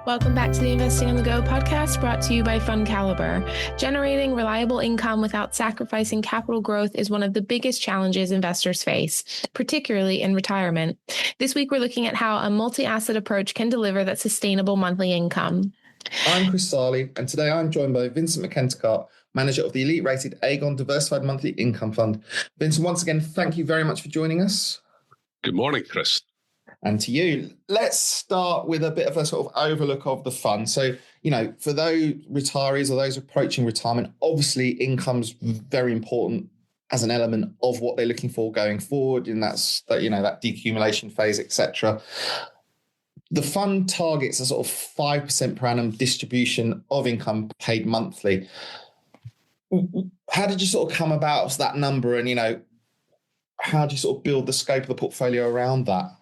Welcome back to the Investing on the Go podcast, brought to you by FundCalibre. Generating reliable income without sacrificing capital growth is one of the biggest challenges investors face, particularly in retirement. This week, we're looking at how a multi-asset approach can deliver that sustainable monthly income. I'm Chris Sarley, and today I'm joined by Vincent McKenticott, manager of the elite-rated Aegon Diversified Monthly Income Fund. Vincent, once again, thank you very much for joining us. Good morning, Chris. And to you. Let's start with a bit of a sort of overlook of the fund. So, for those retirees or those approaching retirement, obviously income's very important as an element of what they're looking for going forward, and that's that decumulation phase, etc. The fund targets a sort of 5% per annum distribution of income paid monthly. How did you sort of come about that number, and how do you sort of build the scope of the portfolio around that?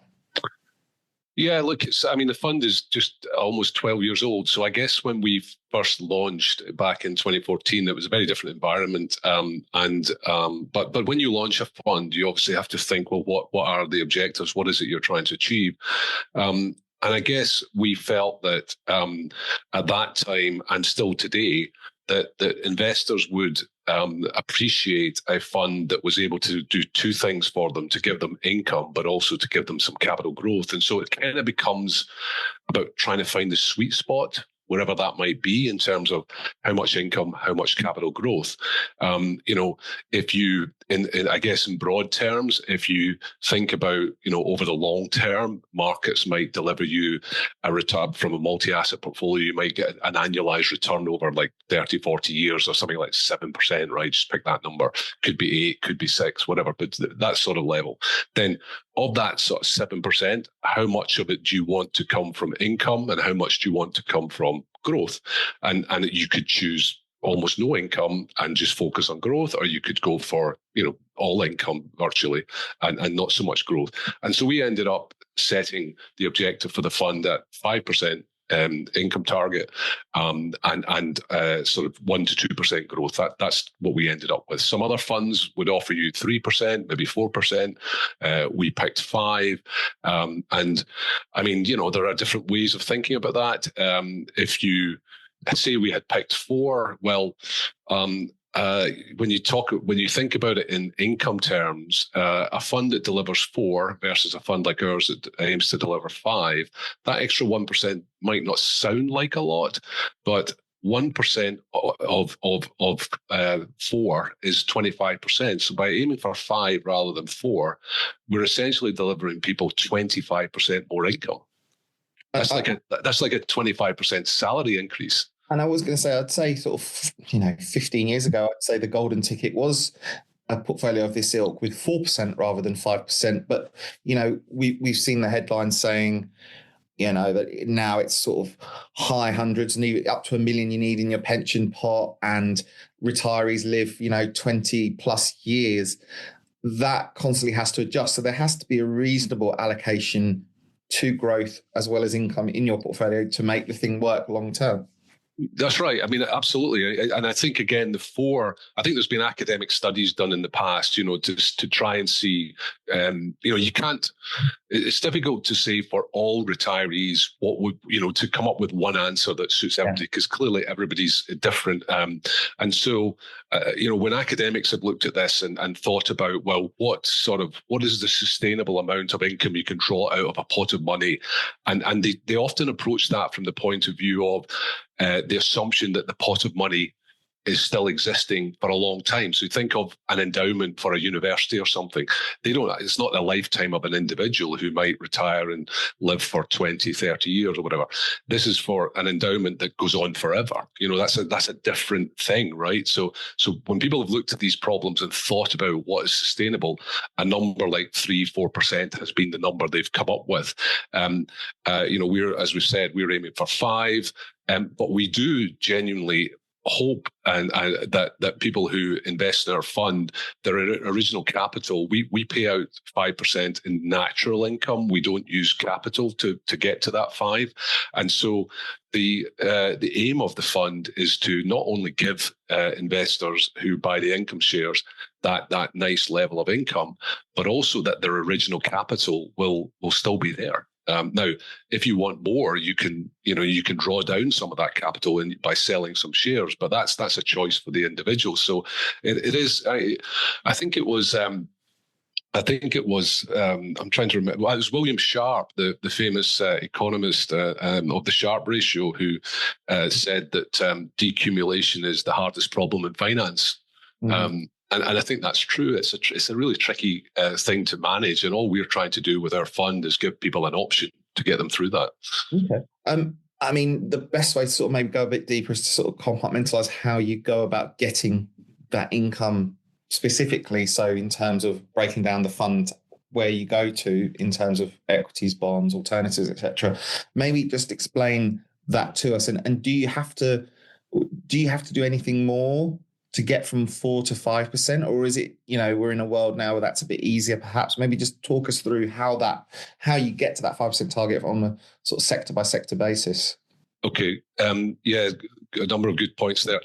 Yeah, look, the fund is just almost 12 years old. So I guess when we first launched back in 2014, it was a very different environment. But when you launch a fund, you obviously have to think, well, what are the objectives? What is it you're trying to achieve? And I guess we felt that at that time and still today, that investors would appreciate a fund that was able to do two things for them, to give them income, but also to give them some capital growth. And so it kind of becomes about trying to find the sweet spot, wherever that might be, in terms of how much income, how much capital growth. If you, I guess in broad terms, if you think about, over the long term, markets might deliver you a return from a multi-asset portfolio. You might get an annualized return over like 30, 40 years or something like 7%, right? Just pick that number. Could be 8, could be 6, whatever, but that sort of level. Then of that sort of 7%, how much of it do you want to come from income and how much do you want to come from growth? And you could choose almost no income and just focus on growth, or you could go for, all income virtually and not so much growth. And so we ended up setting the objective for the fund at 5% income target and sort of 1 to 2% growth. That's what we ended up with. Some other funds would offer you 3%, maybe 4%. We picked 5%. And I mean, there are different ways of thinking about that. If you say we had picked 4, well, when you think about it in income terms, a fund that delivers 4 versus a fund like ours that aims to deliver 5, that extra 1% might not sound like a lot, but 1% of 4 is 25%. So by aiming for 5 rather than 4, we're essentially delivering people 25% more income. That's like a 25% salary increase. And I was going to say, I'd say sort of, 15 years ago, I'd say the golden ticket was a portfolio of this ilk with 4% rather than 5%. But, we've seen the headlines saying, that now it's sort of high hundreds and up to $1 million you need in your pension pot, and retirees live, 20 plus years. That constantly has to adjust. So there has to be a reasonable allocation to growth as well as income in your portfolio to make the thing work long term. That's right. I mean, absolutely. And I think, again, I think there's been academic studies done in the past, to try and see, you can't, it's difficult to say for all retirees what would, to come up with one answer that suits everybody, because clearly everybody's different. And so, when academics have looked at this and thought about, well, what is the sustainable amount of income you can draw out of a pot of money? And they often approach that from the point of view of, the assumption that the pot of money is still existing for a long time. So think of an endowment for a university or something. It's not the lifetime of an individual who might retire and live for 20, 30 years or whatever. This is for an endowment that goes on forever. That's a different thing, right? So when people have looked at these problems and thought about what is sustainable, a number like 3-4% has been the number they've come up with. As we've said, we're aiming for 5%. But we do genuinely hope and that people who invest in our fund, their original capital, we pay out 5% in natural income. We don't use capital to get to that 5%. And so the aim of the fund is to not only give investors who buy the income shares that nice level of income, but also that their original capital will still be there. Now, if you want more, you can draw down some of that capital by selling some shares, but that's a choice for the individual. So it is. I think it was. I'm trying to remember. Well, it was William Sharpe, the famous economist of the Sharpe ratio, who said that decumulation is the hardest problem in finance. Mm-hmm. And I think that's true. It's a really tricky thing to manage, and all we're trying to do with our fund is give people an option to get them through that. Okay. I mean, the best way to sort of maybe go a bit deeper is to sort of compartmentalize how you go about getting that income specifically. So in terms of breaking down the fund, where you go to in terms of equities, bonds, alternatives, etc. Maybe just explain that to us. And do you have to do anything more to get from 4 to 5%, or is it, we're in a world now where that's a bit easier perhaps? Maybe just talk us through how you get to that 5% target on a sort of sector by sector basis. Okay. Yeah, a number of good points there.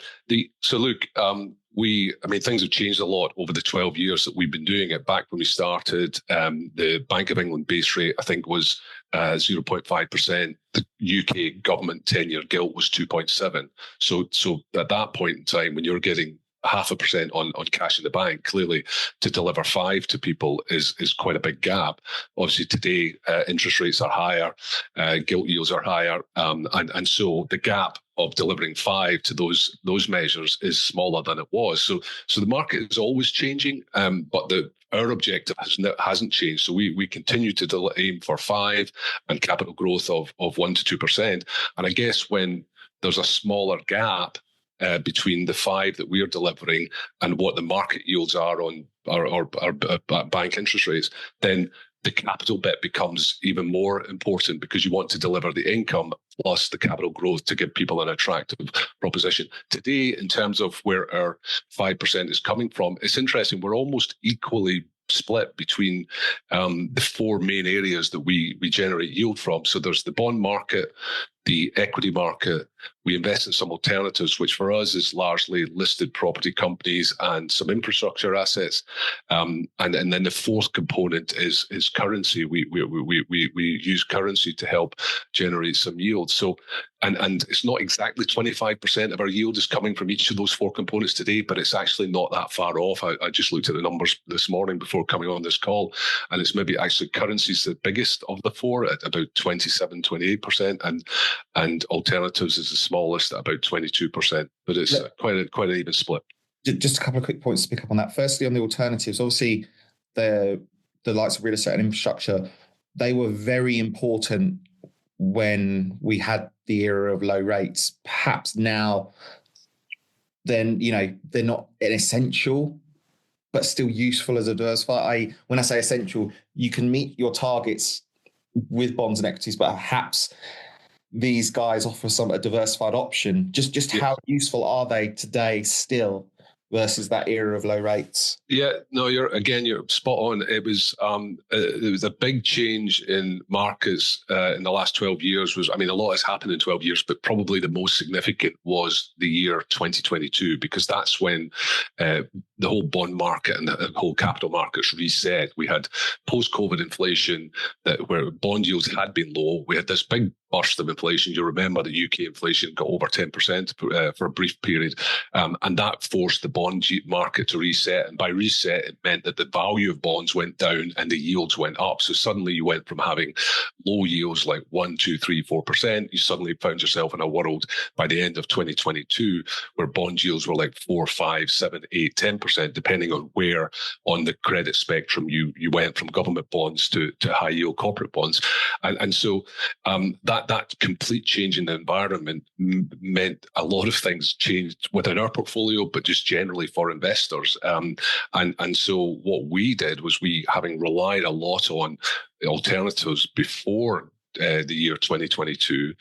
So look, things have changed a lot over the 12 years that we've been doing it. Back when we started, the Bank of England base rate, I think, was 0.5%. The UK government 10-year gilt was 2.7. So at that point in time, when you're getting 0.5% on cash in the bank, clearly to deliver 5 to people is quite a big gap. Obviously today, interest rates are higher, gilt yields are higher, and so the gap of delivering 5 to those measures is smaller than it was. So the market is always changing, but our objective hasn't changed. So we continue to aim for 5 and capital growth of 1 to 2%. And I guess when there's a smaller gap between the 5 that we are delivering and what the market yields are on our bank interest rates, then the capital bit becomes even more important, because you want to deliver the income plus the capital growth to give people an attractive proposition. Today, in terms of where our 5% is coming from, it's interesting. We're almost equally split between the 4 main areas that we generate yield from. So there's the bond market, the equity market. We invest in some alternatives, which for us is largely listed property companies and some infrastructure assets. And then the fourth component is currency. We use currency to help generate some yield. So, and it's not exactly 25% of our yield is coming from each of those 4 components today, but it's actually not that far off. I just looked at the numbers this morning before coming on this call, and it's maybe actually currency's the biggest of the 4 at about 27, 28%, and alternatives is the smallest at about 22%. But it's quite an even split. Just a couple of quick points to pick up on that. Firstly, on the alternatives, obviously the likes of real estate and infrastructure, they were very important when we had the era of low rates. Perhaps now, then, they're not an essential, but still useful as a diversifier. When I say essential, you can meet your targets with bonds and equities, but perhaps these guys offer a diversified option. Just how useful are they today still versus that era of low rates? Yeah, no, you're spot on. It was a big change in markets in the last 12 years. A lot has happened in 12 years, but probably the most significant was the year 2022, because that's when the whole bond market and the whole capital markets reset. We had post-COVID inflation where bond yields had been low. We had this big burst of inflation. You remember the UK inflation got over 10% for a brief period, and that forced the bond market to reset. And by reset, it meant that the value of bonds went down and the yields went up. So suddenly you went from having low yields like 1, 2, 3, 4%. You suddenly found yourself in a world by the end of 2022 where bond yields were like 4, 5, 7, 8, 10%, depending on where on the credit spectrum you went from government bonds to high yield corporate bonds. And so that complete change in the environment meant a lot of things changed within our portfolio, but just generally for investors. And so what we did was, we, having relied a lot on alternatives before the year 2022,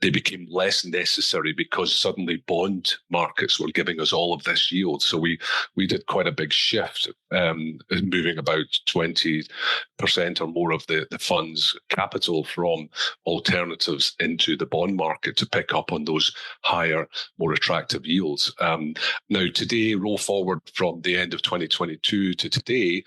they became less necessary because suddenly bond markets were giving us all of this yield. So we did quite a big shift, moving about 20% or more of the fund's capital from alternatives into the bond market to pick up on those higher, more attractive yields. Now, today, roll forward from the end of 2022 to today,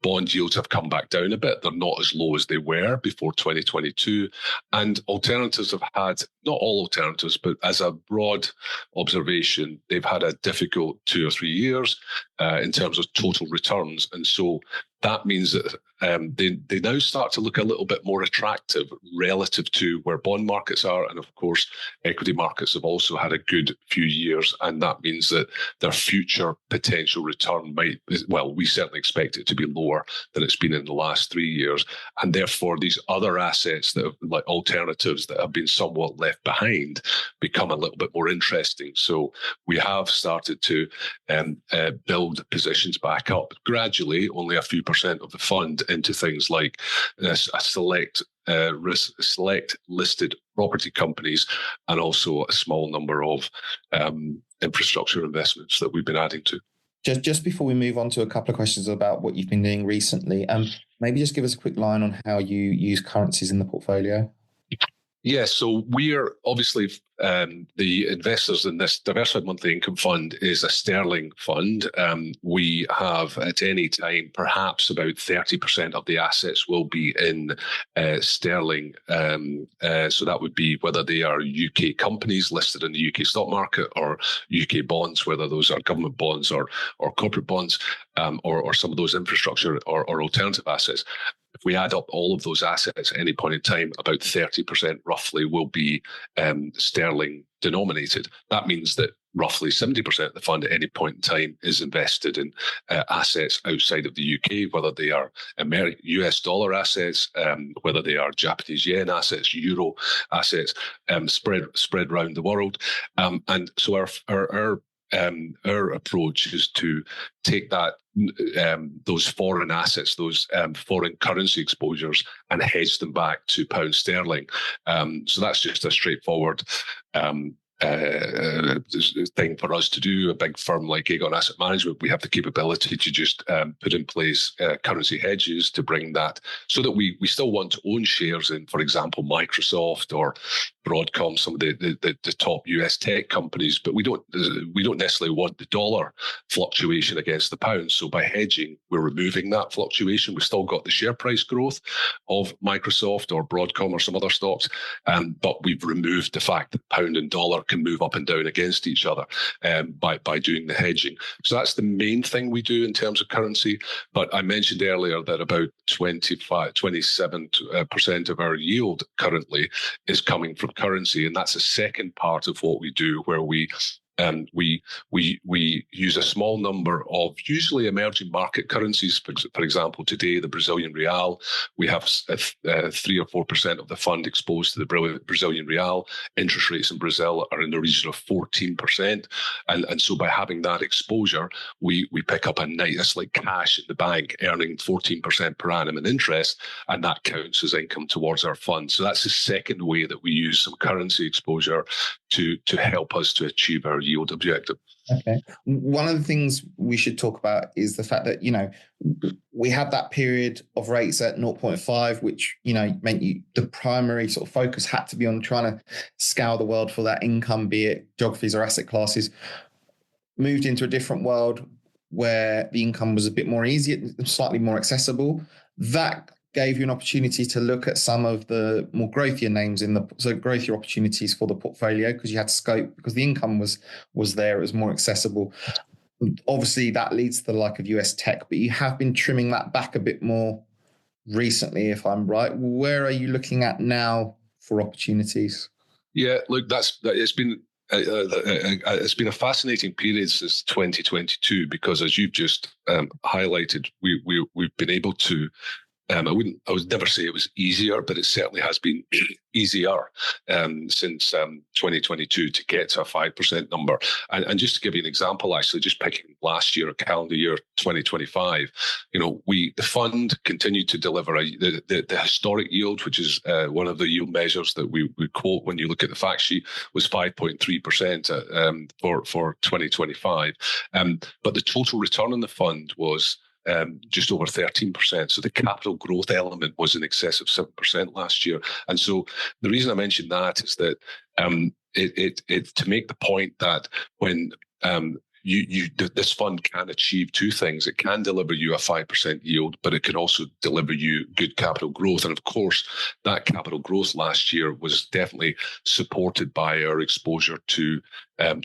bond yields have come back down a bit. They're not as low as they were before 2022. And alternatives have had, not all alternatives, but as a broad observation, they've had a difficult 2 or 3 years in terms of total returns. And so that means that they now start to look a little bit more attractive relative to where bond markets are. And of course, equity markets have also had a good few years. And that means that their future potential return might, well, we certainly expect it to be lower than it's been in the last 3 years. And therefore, these other assets that have, like alternatives that have been somewhat left behind, become a little bit more interesting. So we have started to build positions back up gradually, only a few percent of the fund, into things like a select listed property companies, and also a small number of infrastructure investments that we've been adding to. Just before we move on to a couple of questions about what you've been doing recently, maybe just give us a quick line on how you use currencies in the portfolio. Yeah, so we're obviously the investors in this diversified monthly income fund is a sterling fund. We have at any time perhaps about 30% of the assets will be in sterling. So that would be whether they are UK companies listed in the UK stock market, or UK bonds, whether those are government bonds or corporate bonds, or some of those infrastructure or alternative assets. If we add up all of those assets at any point in time, about 30% roughly will be sterling denominated. That means that roughly 70% of the fund at any point in time is invested in assets outside of the UK, whether they are US dollar assets, whether they are Japanese yen assets, euro assets, spread around the world. And so our approach is to take that those foreign assets, those foreign currency exposures, and hedge them back to pound sterling. So that's just a straightforward thing for us to do. A big firm like Aegon Asset Management, we have the capability to just put in place currency hedges to bring that, so that we still want to own shares in, for example, Microsoft or Broadcom, some of the top US tech companies, but we don't necessarily want the dollar fluctuation against the pound. So by hedging, we're removing that fluctuation. We've still got the share price growth of Microsoft or Broadcom or some other stocks, but we've removed the fact that pound and dollar can move up and down against each other by doing the hedging. So that's the main thing we do in terms of currency. But I mentioned earlier that about 27% of our yield currently is coming from currency, and that's a second part of what we do, where we use a small number of usually emerging market currencies. For example, today, the Brazilian real, we have 3 or 4% of the fund exposed to the Brazilian real. Interest rates in Brazil are in the region of 14%. And so by having that exposure, we pick up a nice, it's like cash in the bank, earning 14% per annum in interest, and that counts as income towards our fund. So that's the second way that we use some currency exposure to help us to achieve our yield objective. Okay. One of the things we should talk about is the fact that, we had that period of rates at 0.5, which, meant the primary sort of focus had to be on trying to scour the world for that income, be it geographies or asset classes. Moved into a different world where the income was a bit more easy, slightly more accessible. That gave you an opportunity to look at some of the more growthier names growthier opportunities for the portfolio, because you had scope, because the income was there, it was more accessible. Obviously, that leads to the like of US tech, but you have been trimming that back a bit more recently, if I'm right. Where are you looking at now for opportunities? Yeah, look, it's been a fascinating period since 2022, because as you've just highlighted, we've been able to I would never say it was easier, but it certainly has been easier since 2022 to get to a 5% number. And just to give you an example, actually, just picking last year, calendar year 2025, the fund continued to deliver the historic yield, which is one of the yield measures that we quote when you look at the fact sheet, was 5.3% for 2025. But the total return on the fund was just over 13%. So the capital growth element was in excess of 7% last year. And so the reason I mentioned that is that it to make the point that when this fund can achieve two things. It can deliver you a 5% yield, but it can also deliver you good capital growth. And of course, that capital growth last year was definitely supported by our exposure to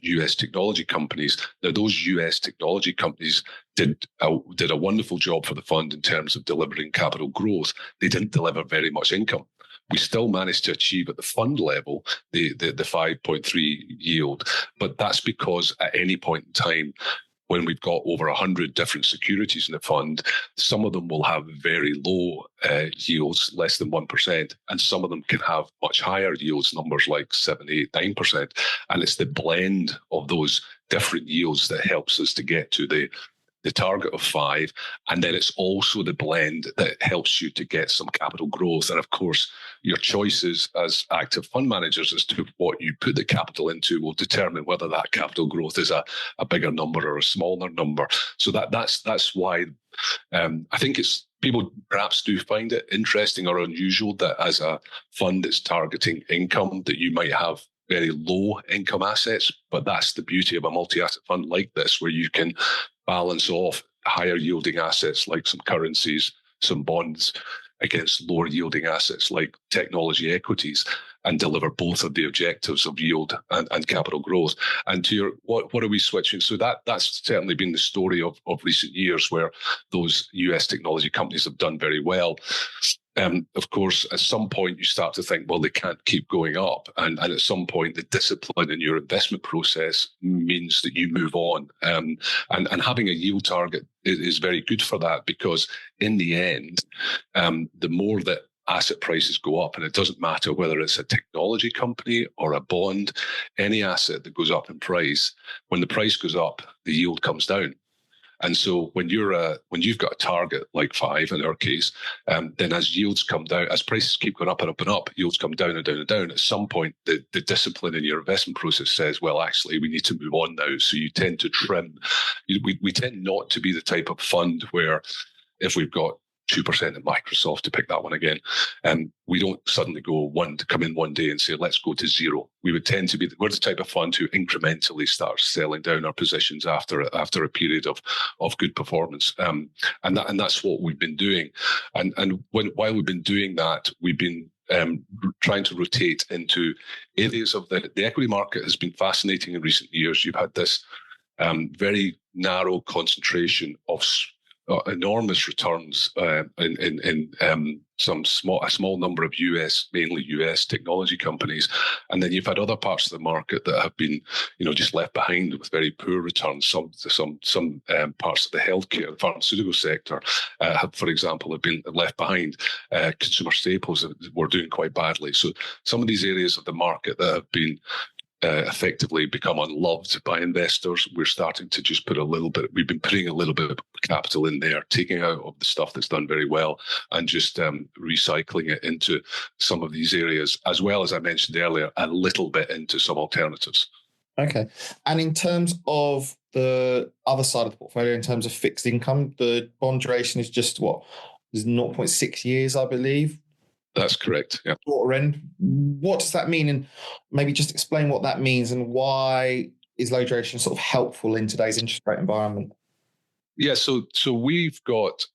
US technology companies. Now, those US technology companies did a wonderful job for the fund in terms of delivering capital growth. They didn't deliver very much income. We still managed to achieve at the fund level the 5.3 yield, but that's because at any point in time, when we've got over 100 different securities in the fund, some of them will have very low yields, less than 1%, and some of them can have much higher yields, numbers like 7, 8, 9%. And it's the blend of those different yields that helps us to get to the target of 5, and then it's also the blend that helps you to get some capital growth. And of course, your choices as active fund managers as to what you put the capital into will determine whether that capital growth is a bigger number or a smaller number. So that's why I think it's people perhaps do find it interesting or unusual that as a fund that's targeting income that you might have very low income assets, but that's the beauty of a multi-asset fund like this, where you can balance off higher yielding assets like some currencies, some bonds, against lower yielding assets like technology equities, and deliver both of the objectives of yield and capital growth. And to your, what are we switching? So that's certainly been the story of recent years, where those US technology companies have done very well. Of course, at some point you start to think, well, they can't keep going up. And at some point, the discipline in your investment process means that you move on. And having a yield target is very good for that, because in the end, the more that asset prices go up, and it doesn't matter whether it's a technology company or a bond, any asset that goes up in price, when the price goes up, the yield comes down. And so when you've got a target like 5 in our case, then as yields come down, as prices keep going up and up and up, yields come down and down and down. At some point, the discipline in your investment process says, well, actually, we need to move on now. So you tend to trim. We tend not to be the type of fund where if we've got 2% in Microsoft, to pick that one again, we don't suddenly come in one day and say, let's go to 0. We would tend to be, we're the type of fund who incrementally starts selling down our positions after a period of good performance. And that's what we've been doing. And while we've been doing that, we've been trying to rotate into areas of the equity market. Has been fascinating in recent years. You've had this very narrow concentration of enormous returns in a small number of mainly US technology companies, and then you've had other parts of the market that have been, just left behind with very poor returns. Some parts of the healthcare, pharmaceutical sector, for example, have been left behind. Consumer staples were doing quite badly. So some of these areas of the market that have been effectively become unloved by investors, we're starting to just we've been putting a little bit of capital in there, taking out of the stuff that's done very well and just recycling it into some of these areas, as well as I mentioned earlier, a little bit into some alternatives. Okay. And in terms of the other side of the portfolio, in terms of fixed income, the bond duration is just is 0.6 years, I believe. That's correct. Yeah. Quarter end. What does that mean? And maybe just explain what that means and why is low duration sort of helpful in today's interest rate environment? Yeah. So we've got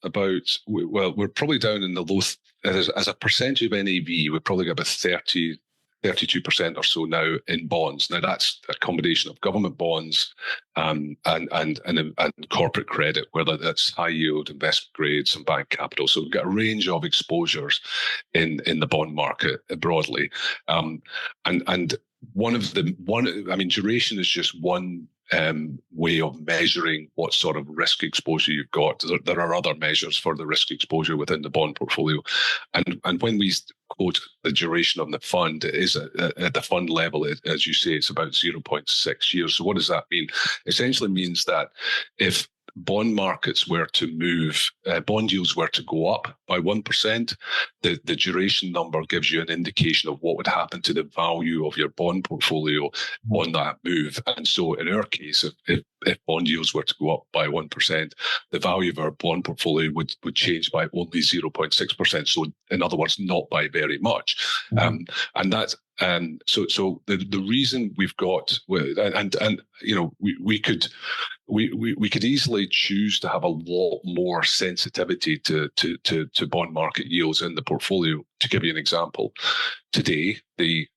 we're probably down in the low, as a percentage of NAV, we've probably got about 32% or so now in bonds. Now that's a combination of government bonds and corporate credit, whether that's high yield, investment grade, some bank capital. So we've got a range of exposures in the bond market broadly. And duration is just one way of measuring what sort of risk exposure you've got. There are other measures for the risk exposure within the bond portfolio. And when we quote the duration of the fund, it is at the fund level, as you say, it's about 0.6 years. So what does that mean? Essentially means that if bond markets were to move, bond yields were to go up by 1%, the duration number gives you an indication of what would happen to the value of your bond portfolio on that move. And so in our case, if bond yields were to go up by 1%, the value of our bond portfolio would change by only 0.6%. So in other words, not by very much. And that's so the reason we've got, and you know, we could easily choose to have a lot more sensitivity to bond market yields in the portfolio. To give you an example, today the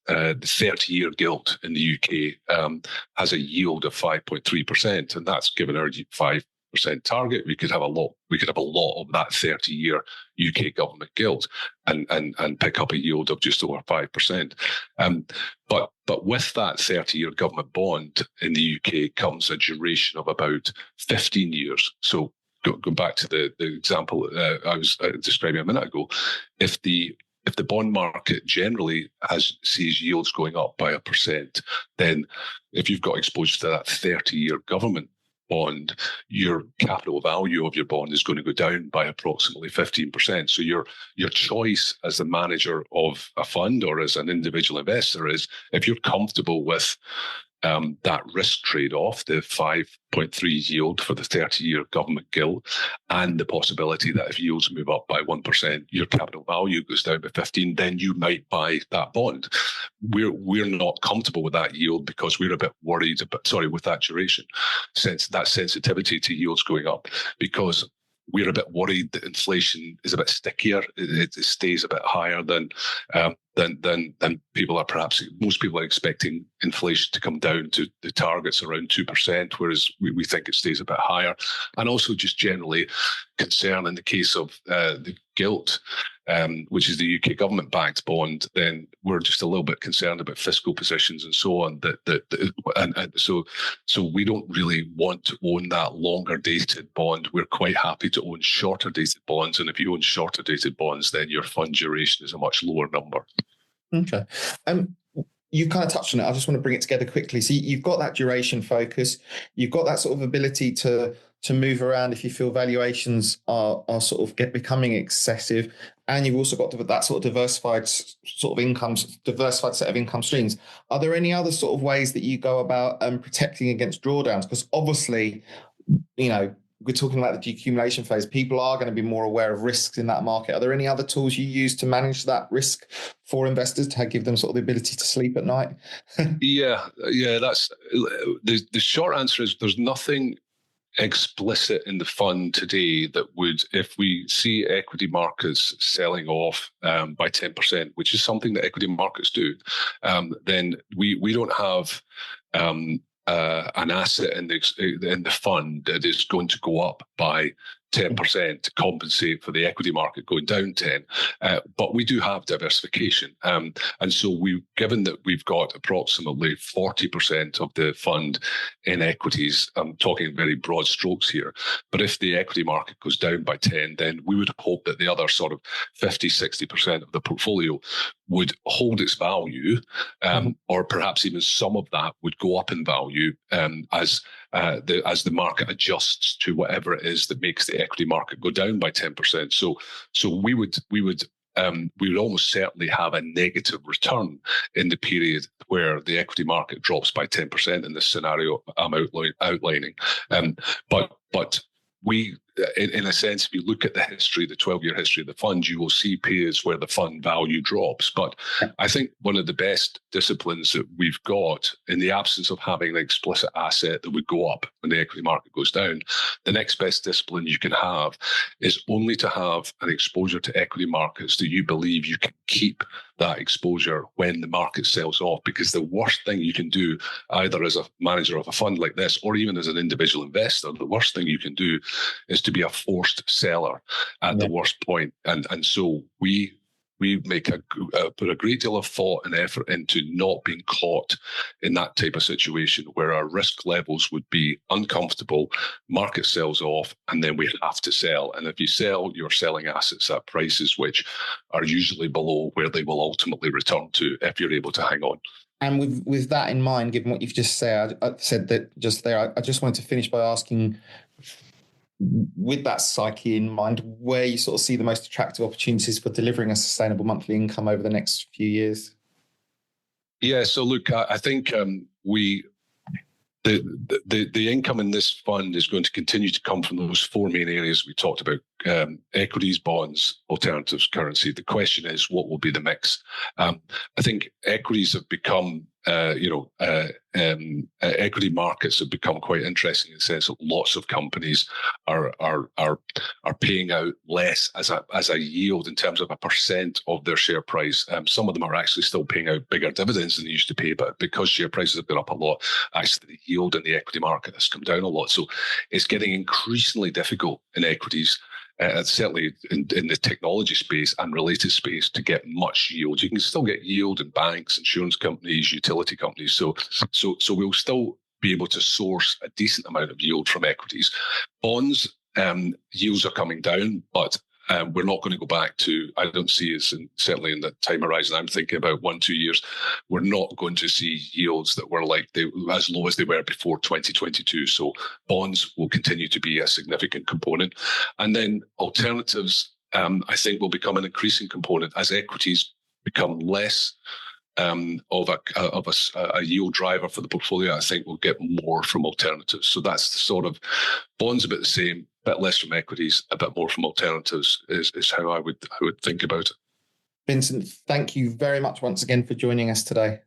30-year gilt in the UK has a yield of 5.3%, and that's given our 5% target. We could have a lot of that 30-year UK government gilt and pick up a yield of just over 5%. But with that 30-year government bond in the UK comes a duration of about 15 years. So go back to the example I was describing a minute ago. If the bond market generally sees yields going up by 1%, then if you've got exposure to that 30-year government bond, your capital value of your bond is going to go down by approximately 15%. So your choice as the manager of a fund or as an individual investor is, if you're comfortable with that risk trade-off, the 5.3 yield for the 30-year government gilt, and the possibility that if yields move up by 1%, your capital value goes down by 15%, then you might buy that bond. We're not comfortable with that yield because we're a bit worried with that duration, since that sensitivity to yields going up, because we're a bit worried that inflation is a bit stickier. It stays a bit higher than people are perhaps. Most people are expecting inflation to come down to the targets around 2%, whereas we think it stays a bit higher. And also just generally concern in the case of the gilt, which is the UK government-backed bond, then we're just a little bit concerned about fiscal positions and so on. So we don't really want to own that longer-dated bond. We're quite happy to own shorter-dated bonds, and if you own shorter-dated bonds, then your fund duration is a much lower number. Okay. You kind of touched on it. I just want to bring it together quickly. So you've got that duration focus. You've got that sort of ability to move around if you feel valuations are sort of becoming excessive. And you've also got that sort of diversified set of income streams. Are there any other sort of ways that you go about protecting against drawdowns? Because obviously, you know, we're talking about the decumulation phase. People are going to be more aware of risks in that market. Are there any other tools you use to manage that risk for investors to give them sort of the ability to sleep at night? Yeah. That's the short answer is there's nothing explicit in the fund today that would, if we see equity markets selling off by 10%, which is something that equity markets do, then we don't have an asset in the fund that is going to go up by 10% to compensate for the equity market going down 10. But we do have diversification. And so given that we've got approximately 40% of the fund in equities, I'm talking very broad strokes here, but if the equity market goes down by 10, then we would hope that the other sort of 50, 60% of the portfolio would hold its value, or perhaps even some of that would go up in value as the market adjusts to whatever it is that makes the equity market go down by 10%. So we would almost certainly have a negative return in the period where the equity market drops by 10% in this scenario I'm outlining. But we, in a sense, if you look at the 12-year history of the fund, you will see periods where the fund value drops. But I think one of the best disciplines that we've got, in the absence of having an explicit asset that would go up when the equity market goes down, the next best discipline you can have is only to have an exposure to equity markets that you believe you can keep that exposure when the market sells off. Because the worst thing you can do, either as a manager of a fund like this or even as an individual investor, the worst thing you can do is to be a forced seller at the worst point. And so we we put a great deal of thought and effort into not being caught in that type of situation where our risk levels would be uncomfortable, market sells off, and then we have to sell. And if you sell, you're selling assets at prices which are usually below where they will ultimately return to if you're able to hang on. And with that in mind, given what you've just said, I just wanted to finish by asking, with that psyche in mind, where you sort of see the most attractive opportunities for delivering a sustainable monthly income over the next few years? Yeah, so look, I think the income in this fund is going to continue to come from those four main areas we talked about: equities, bonds, alternatives, currency. The question is, what will be the mix? I think equities have become, equity markets have become quite interesting in the sense that lots of companies are paying out less as a yield in terms of a percent of their share price. Some of them are actually still paying out bigger dividends than they used to pay, but because share prices have gone up a lot, actually the yield in the equity market has come down a lot. So it's getting increasingly difficult in equities, certainly in the technology space and related space, to get much yield. You can still get yield in banks, insurance companies, utility companies. So we'll still be able to source a decent amount of yield from equities. Bonds, yields are coming down, but we're not going to go back to, I don't see us, certainly in the time horizon I'm thinking about 1-2 years, we're not going to see yields that were as low as they were before 2022. So bonds will continue to be a significant component. And then alternatives, I think, will become an increasing component as equities become less of a yield driver for the portfolio. I think we'll get more from alternatives. So that's the sort of, bonds a bit the same, a bit less from equities, a bit more from alternatives is how I would think about it. Vincent, thank you very much once again for joining us today.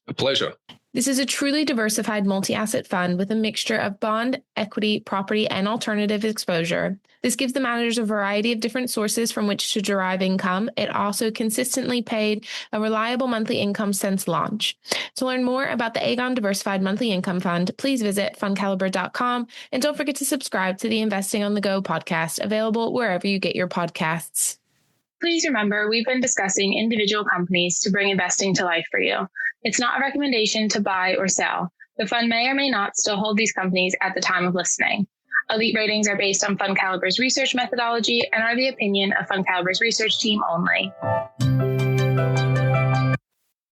A pleasure. This is a truly diversified multi-asset fund with a mixture of bond, equity, property, and alternative exposure. This gives the managers a variety of different sources from which to derive income. It also consistently paid a reliable monthly income since launch. To learn more about the Aegon Diversified Monthly Income Fund, please visit FundCalibre.com, and don't forget to subscribe to the Investing on the Go podcast, available wherever you get your podcasts. Please remember, we've been discussing individual companies to bring investing to life for you. It's not a recommendation to buy or sell. The fund may or may not still hold these companies at the time of listening. Elite ratings are based on FundCalibre's research methodology and are the opinion of FundCalibre's research team only.